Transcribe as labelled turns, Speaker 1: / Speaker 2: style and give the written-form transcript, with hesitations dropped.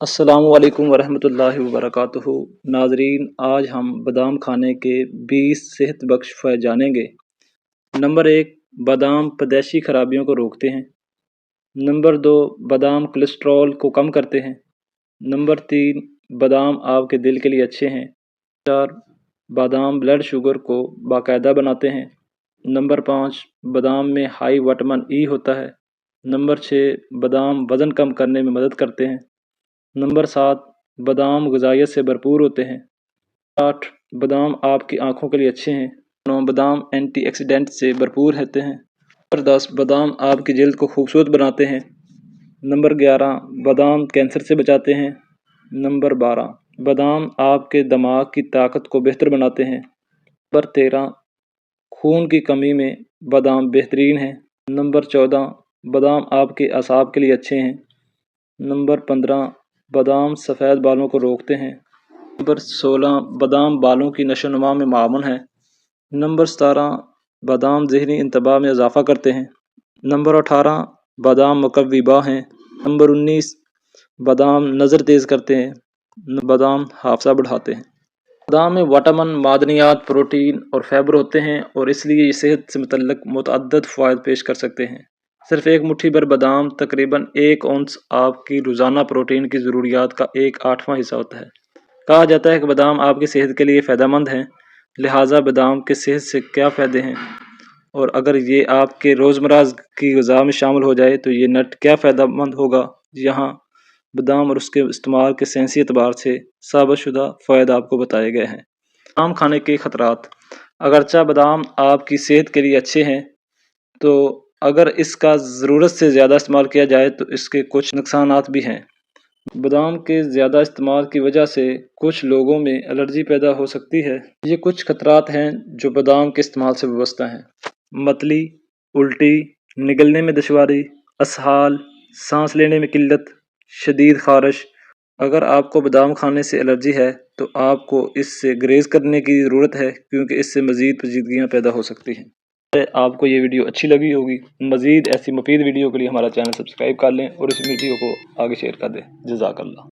Speaker 1: السلام علیکم ورحمۃ اللہ وبرکاتہ ناظرین، آج ہم بادام کھانے کے 20 صحت بخش فوائد جانیں گے۔ نمبر 1، بادام پیدائشی خرابیوں کو روکتے ہیں۔ نمبر 2، بادام کولیسٹرول کو کم کرتے ہیں۔ نمبر 3، بادام آپ کے دل کے لیے اچھے ہیں۔ 4، بادام بلڈ شوگر کو باقاعدہ بناتے ہیں۔ نمبر 5، بادام میں ہائی وٹامن ای ہوتا ہے۔ نمبر 6، بادام وزن کم کرنے میں مدد کرتے ہیں۔ نمبر 7، بادام غذائیت سے بھرپور ہوتے ہیں۔ 8، بادام آپ کی آنکھوں کے لیے اچھے ہیں۔ 9، بادام اینٹی آکسیڈنٹ سے بھرپور ہوتے ہیں۔ نمبر 10، بادام آپ کی جلد کو خوبصورت بناتے ہیں۔ نمبر 11، بادام کینسر سے بچاتے ہیں۔ نمبر 12، بادام آپ کے دماغ کی طاقت کو بہتر بناتے ہیں۔ نمبر 13، خون کی کمی میں بادام بہترین ہیں۔ نمبر 14، بادام آپ کے اعصاب کے لیے اچھے ہیں۔ نمبر 15، بادام سفید بالوں کو روکتے ہیں۔ نمبر 16، بادام بالوں کی نشو و نما میں معاون ہے۔ نمبر 17، بادام ذہنی انتباہ میں اضافہ کرتے ہیں۔ نمبر 18، بادام مقوی باں ہیں۔ نمبر 19، بادام نظر تیز کرتے ہیں۔ بادام حافظہ بڑھاتے ہیں۔ بادام میں وٹامن، معدنیات، پروٹین اور فائبر ہوتے ہیں اور اس لیے یہ صحت سے متعلق متعدد فوائد پیش کر سکتے ہیں۔ صرف ایک مٹھی بھر بادام تقریباً 1 اونس آپ کی روزانہ پروٹین کی ضروریات کا 1/8واں حصہ ہوتا ہے۔ کہا جاتا ہے کہ بادام آپ کی صحت کے لیے فائدہ مند ہیں، لہٰذا بادام کے صحت سے کیا فائدے ہیں اور اگر یہ آپ کے روزمرہ کی غذا میں شامل ہو جائے تو یہ نٹ کیا فائدہ مند ہوگا۔ یہاں بادام اور اس کے استعمال کے سائنسی اعتبار سے ثابت شدہ فوائد آپ کو بتائے گئے ہیں۔ بادام کھانے کے خطرات۔ اگرچہ بادام آپ کی صحت کے لیے اچھے ہیں تو اگر اس کا ضرورت سے زیادہ استعمال کیا جائے تو اس کے کچھ نقصانات بھی ہیں۔ بادام کے زیادہ استعمال کی وجہ سے کچھ لوگوں میں الرجی پیدا ہو سکتی ہے۔ یہ کچھ خطرات ہیں جو بادام کے استعمال سے وابستہ ہیں۔ متلی، الٹی، نگلنے میں دشواری، اسہال، سانس لینے میں قلت، شدید خارش۔ اگر آپ کو بادام کھانے سے الرجی ہے تو آپ کو اس سے گریز کرنے کی ضرورت ہے کیونکہ اس سے مزید پیچیدگیاں پیدا ہو سکتی ہیں۔ آپ کو یہ ویڈیو اچھی لگی ہوگی۔ مزید ایسی مفید ویڈیو کے لیے ہمارا چینل سبسکرائب کر لیں اور اس ویڈیو کو آگے شیئر کر دیں۔ جزاک اللہ۔